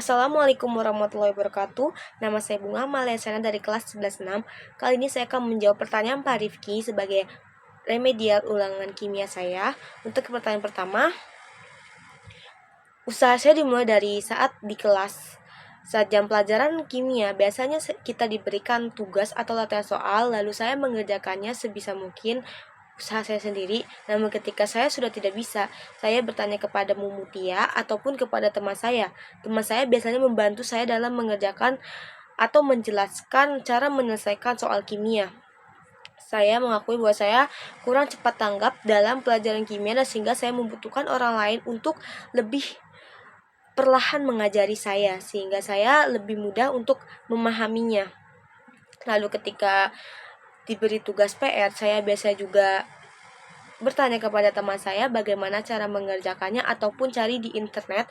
Assalamualaikum warahmatullahi wabarakatuh. Nama saya Bunga Maliasana dari kelas 11-6. Kali ini saya akan menjawab pertanyaan Pak Rifki sebagai remedial ulangan kimia saya. Untuk pertanyaan pertama, usaha saya dimulai dari saat di kelas. Saat jam pelajaran kimia, biasanya kita diberikan tugas atau latihan soal, lalu saya mengerjakannya sebisa mungkin usaha saya sendiri. Namun ketika saya sudah tidak bisa, saya bertanya kepada Mumutia ataupun kepada teman saya. Teman saya biasanya membantu saya dalam mengerjakan atau menjelaskan cara menyelesaikan soal kimia. Saya mengakui bahwa saya kurang cepat tanggap dalam pelajaran kimia dan sehingga saya membutuhkan orang lain untuk lebih perlahan mengajari saya sehingga saya lebih mudah untuk memahaminya. Lalu ketika diberi tugas PR, saya biasa juga bertanya kepada teman saya bagaimana cara mengerjakannya ataupun cari di internet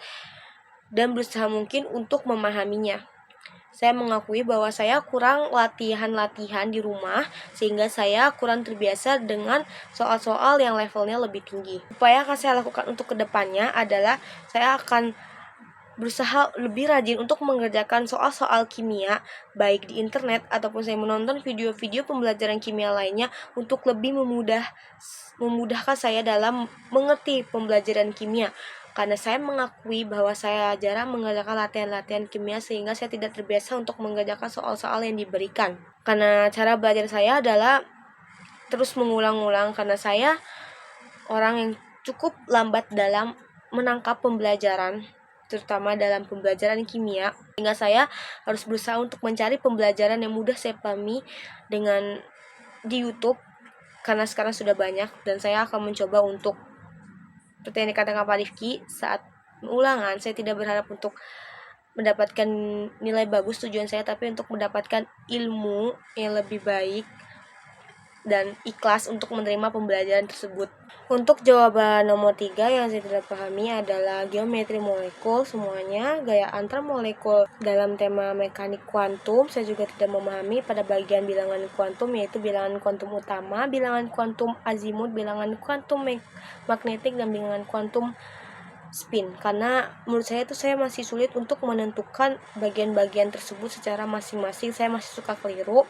dan berusaha mungkin untuk memahaminya. Saya mengakui bahwa saya kurang latihan-latihan di rumah sehingga saya kurang terbiasa dengan soal-soal yang levelnya lebih tinggi. Upaya yang akan saya lakukan untuk kedepannya adalah saya akan berusaha lebih rajin untuk mengerjakan soal-soal kimia baik di internet ataupun saya menonton video-video pembelajaran kimia lainnya untuk lebih memudahkan saya dalam mengerti pembelajaran kimia. Karena saya mengakui bahwa saya jarang mengerjakan latihan-latihan kimia sehingga saya tidak terbiasa untuk mengerjakan soal-soal yang diberikan. Karena cara belajar saya adalah terus mengulang-ulang karena saya orang yang cukup lambat dalam menangkap pembelajaran, terutama dalam pembelajaran kimia, sehingga saya harus berusaha untuk mencari pembelajaran yang mudah saya pahami dengan di YouTube karena sekarang sudah banyak dan saya akan mencoba untuk seperti yang dikatakan Pak Rifki saat ulangan saya tidak berharap untuk mendapatkan nilai bagus tujuan saya tapi untuk mendapatkan ilmu yang lebih baik dan ikhlas untuk menerima pembelajaran tersebut. Untuk jawaban nomor 3 yang saya tidak pahami adalah geometri molekul semuanya, gaya antar molekul dalam tema mekanik kuantum. Saya juga tidak memahami pada bagian bilangan kuantum yaitu bilangan kuantum utama, bilangan kuantum azimut, bilangan kuantum magnetik, dan bilangan kuantum spin. Karena menurut saya itu saya masih sulit untuk menentukan bagian-bagian tersebut secara masing-masing. Saya masih suka keliru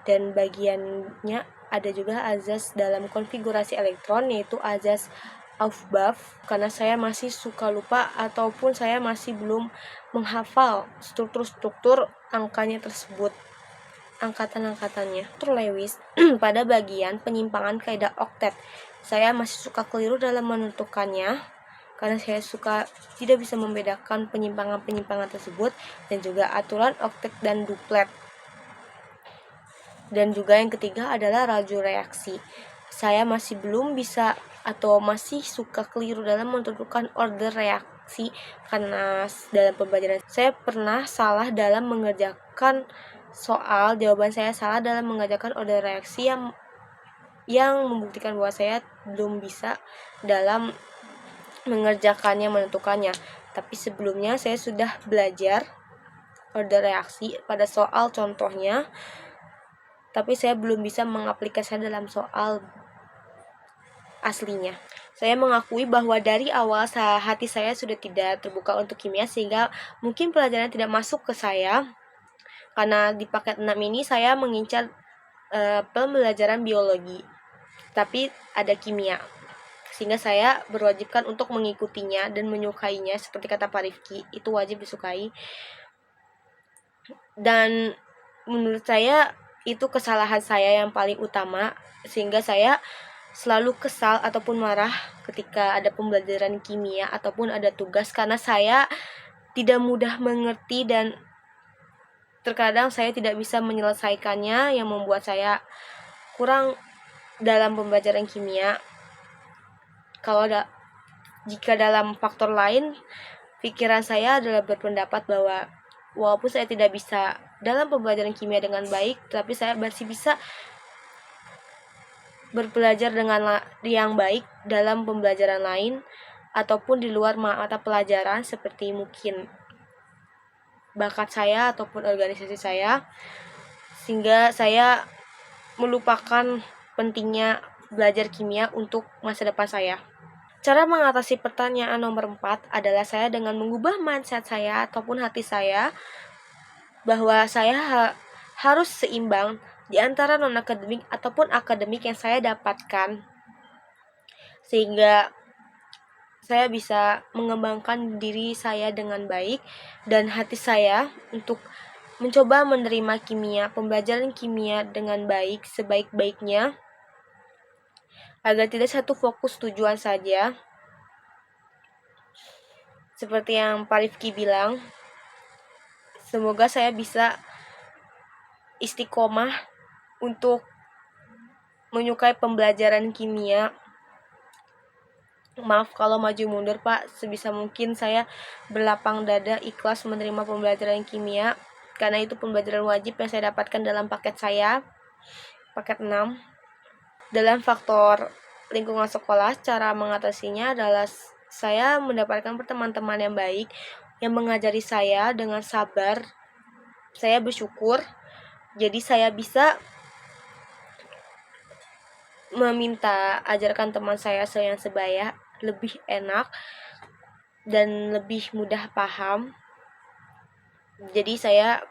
dan bagiannya ada juga azas dalam konfigurasi elektron yaitu azas Aufbau karena saya masih suka lupa ataupun saya masih belum menghafal struktur-struktur angkanya tersebut, angkatan-angkatannya. Lewis pada bagian penyimpangan kaidah oktet saya masih suka keliru dalam menentukannya karena saya suka tidak bisa membedakan penyimpangan-penyimpangan tersebut dan juga aturan oktet dan duplet. Dan juga yang ketiga adalah laju reaksi. Saya masih belum bisa atau masih suka keliru dalam menentukan order reaksi karena dalam pembelajaran saya pernah salah dalam mengerjakan soal, jawaban saya salah dalam mengerjakan order reaksi yang membuktikan bahwa saya belum bisa dalam mengerjakannya, menentukannya. Tapi sebelumnya saya sudah belajar order reaksi pada soal contohnya, tapi saya belum bisa mengaplikasikan dalam soal aslinya. Saya mengakui bahwa dari awal hati saya sudah tidak terbuka untuk kimia sehingga mungkin pelajaran tidak masuk ke saya. Karena di paket 6 ini saya mengincar pembelajaran biologi, tapi ada kimia. Sehingga saya berwajibkan untuk mengikutinya dan menyukainya seperti kata Pak Rifki, itu wajib disukai. Dan menurut saya itu kesalahan saya yang paling utama sehingga saya selalu kesal ataupun marah ketika ada pembelajaran kimia ataupun ada tugas karena saya tidak mudah mengerti dan terkadang saya tidak bisa menyelesaikannya yang membuat saya kurang dalam pembelajaran kimia. Jika dalam faktor lain, pikiran saya adalah berpendapat bahwa walaupun saya tidak bisa dalam pembelajaran kimia dengan baik, tapi saya masih bisa belajar dengan yang baik dalam pembelajaran lain ataupun di luar mata pelajaran seperti mungkin bakat saya ataupun organisasi saya, sehingga saya melupakan pentingnya belajar kimia untuk masa depan saya. Cara mengatasi pertanyaan nomor 4 adalah saya dengan mengubah mindset saya ataupun hati saya bahwa saya harus seimbang di antara non-akademik ataupun akademik yang saya dapatkan, sehingga saya bisa mengembangkan diri saya dengan baik dan hati saya untuk mencoba menerima pembelajaran kimia dengan baik sebaik-baiknya, agar tidak satu fokus tujuan saja. Seperti yang Pak Rifki bilang, semoga saya bisa istiqomah untuk menyukai pembelajaran kimia. Maaf kalau maju mundur Pak, sebisa mungkin saya berlapang dada ikhlas menerima pembelajaran kimia, karena itu pembelajaran wajib yang saya dapatkan dalam paket saya, paket 6. Dalam faktor lingkungan sekolah, cara mengatasinya adalah saya mendapatkan teman-teman yang baik, yang mengajari saya dengan sabar. Saya bersyukur, jadi saya bisa meminta ajarkan teman saya yang sebaya lebih enak dan lebih mudah paham. Jadi saya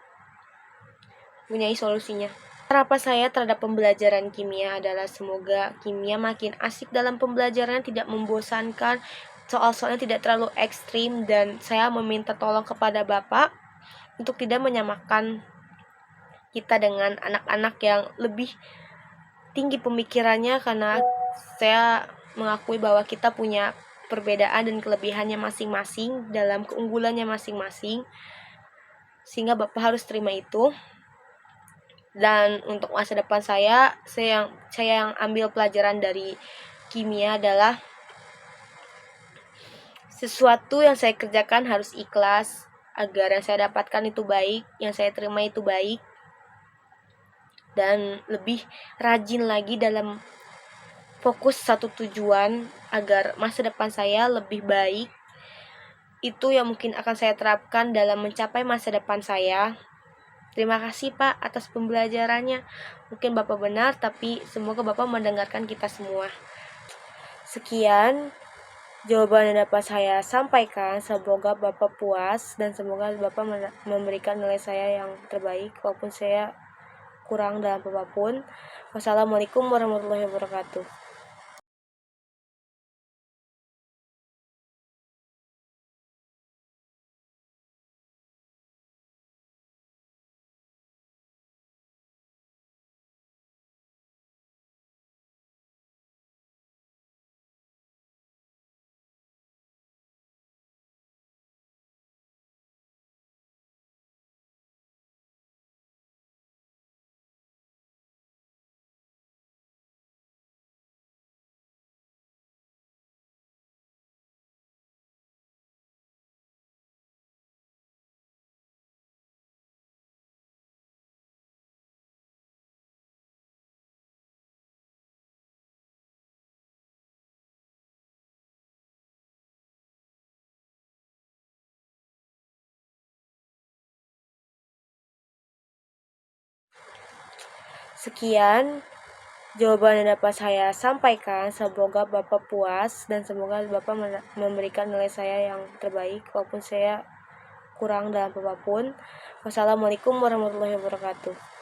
punya solusinya. Harapan saya terhadap pembelajaran kimia adalah semoga kimia makin asik dalam pembelajaran, tidak membosankan, soal-soalnya tidak terlalu ekstrim, dan saya meminta tolong kepada Bapak untuk tidak menyamakan kita dengan anak-anak yang lebih tinggi pemikirannya, karena saya mengakui bahwa kita punya perbedaan dan kelebihannya masing-masing dalam keunggulannya masing-masing, sehingga Bapak harus terima itu. Dan untuk masa depan saya yang ambil pelajaran dari kimia adalah sesuatu yang saya kerjakan harus ikhlas, agar yang saya dapatkan itu baik, yang saya terima itu baik, dan lebih rajin lagi dalam fokus satu tujuan agar masa depan saya lebih baik. Itu yang mungkin akan saya terapkan dalam mencapai masa depan saya. Terima kasih Pak atas pembelajarannya. Mungkin Bapak benar, tapi semoga Bapak mendengarkan kita semua. Sekian jawaban yang dapat saya sampaikan. Semoga Bapak puas dan semoga Bapak memberikan nilai saya yang terbaik walaupun saya kurang dalam apapun. Wassalamualaikum warahmatullahi wabarakatuh. Sekian jawaban yang dapat saya sampaikan. Semoga Bapak puas dan semoga Bapak memberikan nilai saya yang terbaik walaupun saya kurang dalam apapun. Wassalamualaikum warahmatullahi wabarakatuh.